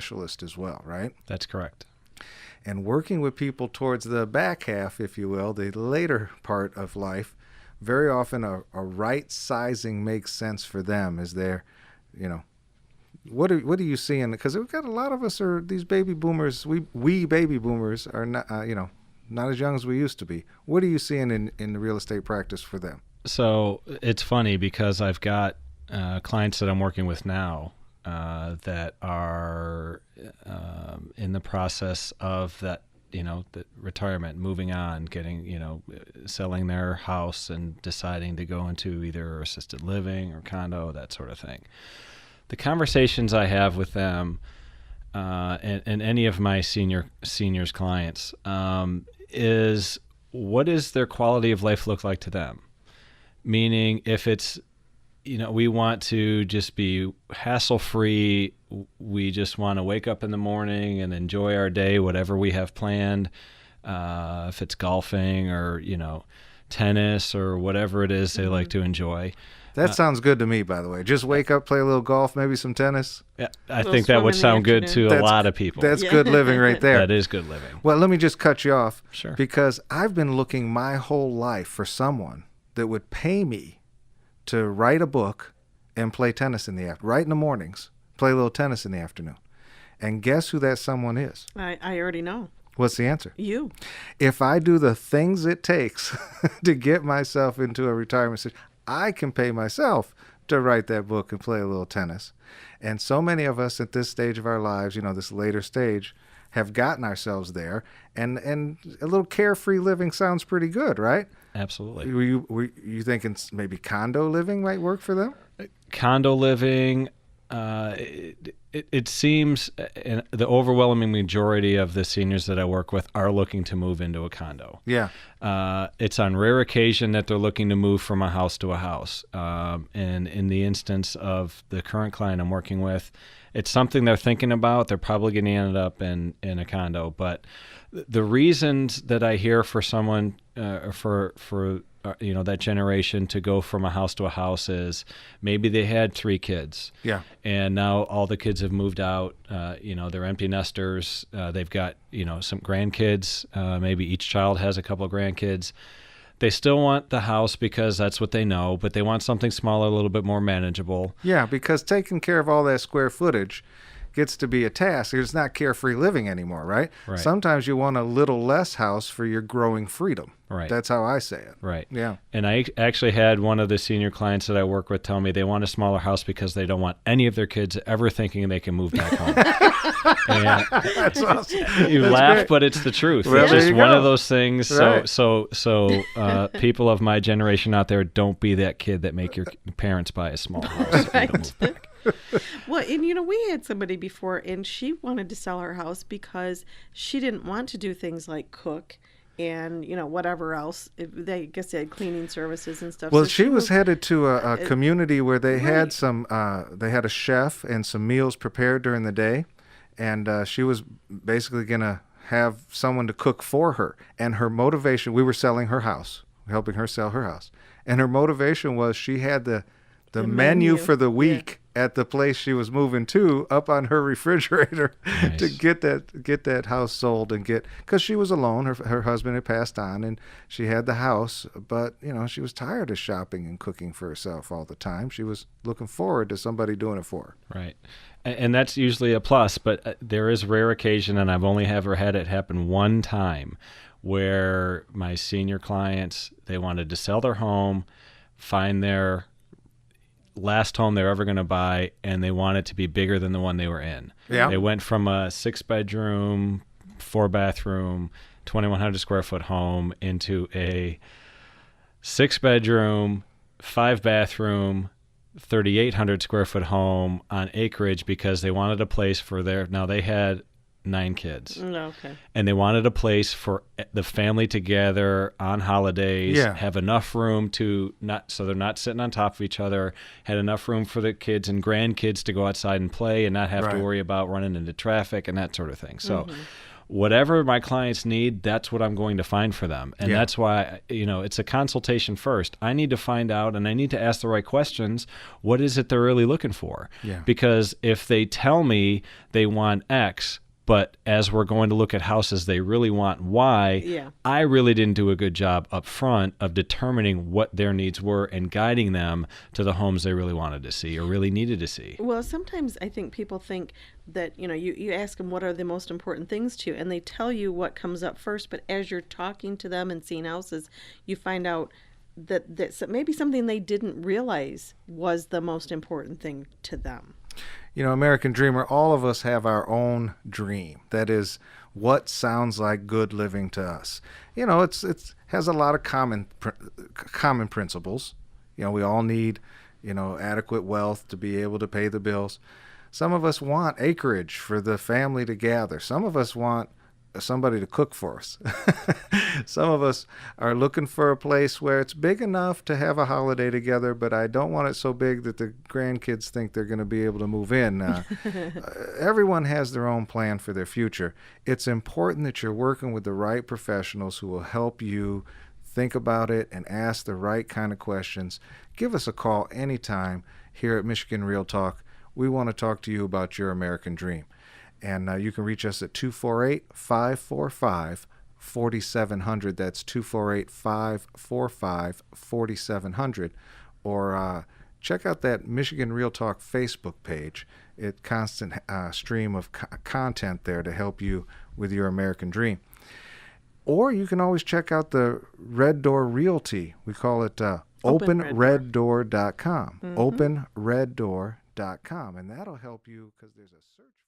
specialist as well, right? That's correct. And working with people towards the back half, if you will, the later part of life, very often a right sizing makes sense for them. Is there, what are you seeing? Because we've got a lot of us are these baby boomers. We baby boomers are not, not as young as we used to be. What are you seeing in the real estate practice for them? So it's funny because I've got clients that I'm working with now that are in the process of that, the retirement, moving on, getting, selling their house and deciding to go into either assisted living or condo, that sort of thing. The conversations I have with them and any of my seniors clients is, what does their quality of life look like to them? Meaning, if it's, we want to just be hassle-free, we just want to wake up in the morning and enjoy our day, whatever we have planned, if it's golfing or, tennis or whatever it is they like to enjoy. That sounds good to me, by the way. Just wake up, play a little golf, maybe some tennis. Yeah, I think that would sound good to a lot of people. That's good living right there. That is good living. Well, let me just cut you off. Sure. Because I've been looking my whole life for someone that would pay me to write a book and play tennis in the afternoon. Write in the mornings, play a little tennis in the afternoon. And guess who that someone is? I already know. What's the answer? You. If I do the things it takes to get myself into a retirement situation, I can pay myself to write that book and play a little tennis. And so many of us at this stage of our lives, this later stage, have gotten ourselves there. And a little carefree living sounds pretty good, right? Absolutely. Were you thinking maybe condo living might work for them? Condo living, it seems the overwhelming majority of the seniors that I work with are looking to move into a condo. Yeah. It's on rare occasion that they're looking to move from a house to a house. And in the instance of the current client I'm working with, it's something they're thinking about. They're probably going to end up in a condo. But the reasons that I hear for someone, for that generation to go from a house to a house is maybe they had 3 kids. Yeah. And now all the kids have moved out. They're empty nesters. They've got, some grandkids. Maybe each child has a couple of grandkids. They still want the house because that's what they know, but they want something smaller, a little bit more manageable. Yeah, because taking care of all that square footage gets to be a task. It's not carefree living anymore, right? Right. Sometimes you want a little less house for your growing freedom. Right. That's how I say it. Right. Yeah. And I actually had one of the senior clients that I work with tell me they want a smaller house because they don't want any of their kids ever thinking they can move back home. And That's awesome. you That's laugh, great. but it's the truth. Well, It's there just you one go. of those things. Right. So people of my generation out there, don't be that kid that make your parents buy a small house. Right. And move back. Well, and we had somebody before, and she wanted to sell her house because she didn't want to do things like cook and whatever else. I guess they had cleaning services and stuff. Well, So she was headed to a community where they had Right. they had a chef and some meals prepared during the day, and she was basically going to have someone to cook for her. And her motivation, we were selling her house, helping her sell her house, and her motivation was she had the menu for the week at the place she was moving to up on her refrigerator. Nice. To get that house sold and because she was alone. Her husband had passed on and she had the house, but she was tired of shopping and cooking for herself all the time. She was looking forward to somebody doing it for her. Right. And that's usually a plus, but there is rare occasion, and I've only ever had it happen one time, where my senior clients, they wanted to sell their home, find their last home they're ever going to buy, and they want it to be bigger than the one they were in. Yeah. They went from a 6-bedroom, 4-bathroom, 2,100 square foot home into a 6-bedroom, 5-bathroom, 3,800 square foot home on acreage because they wanted a place for now they had 9 kids. Okay. And they wanted a place for the family together on holidays, have enough room so they're not sitting on top of each other, had enough room for the kids and grandkids to go outside and play and not have to worry about running into traffic and that sort of thing. So whatever my clients need, that's what I'm going to find for them. And that's why, it's a consultation first. I need to find out, and I need to ask the right questions. What is it they're really looking for? Yeah. Because if they tell me they want X, but as we're going to look at houses, they really want Y, I really didn't do a good job up front of determining what their needs were and guiding them to the homes they really wanted to see or really needed to see. Well, sometimes I think people think that, you ask them what are the most important things to you, and they tell you what comes up first, but as you're talking to them and seeing houses, you find out that maybe something they didn't realize was the most important thing to them. American Dreamer, all of us have our own dream. That is what sounds like good living to us. It has a lot of common principles. We all need, adequate wealth to be able to pay the bills. Some of us want acreage for the family to gather. Some of us want somebody to cook for us. Some of us are looking for a place where it's big enough to have a holiday together, but I don't want it so big that the grandkids think they're going to be able to move in. Everyone has their own plan for their future. It's important that you're working with the right professionals who will help you think about it and ask the right kind of questions. Give us a call anytime here at Michigan Real Talk. We want to talk to you about your American dream. And you can reach us at 248-545-4700. That's 248-545-4700. Or check out that Michigan Real Talk Facebook page. It's constant stream of content there to help you with your American dream. Or you can always check out the Red Door Realty. We call it openreddoor.com. Openreddoor.com. And that'll help you because there's a search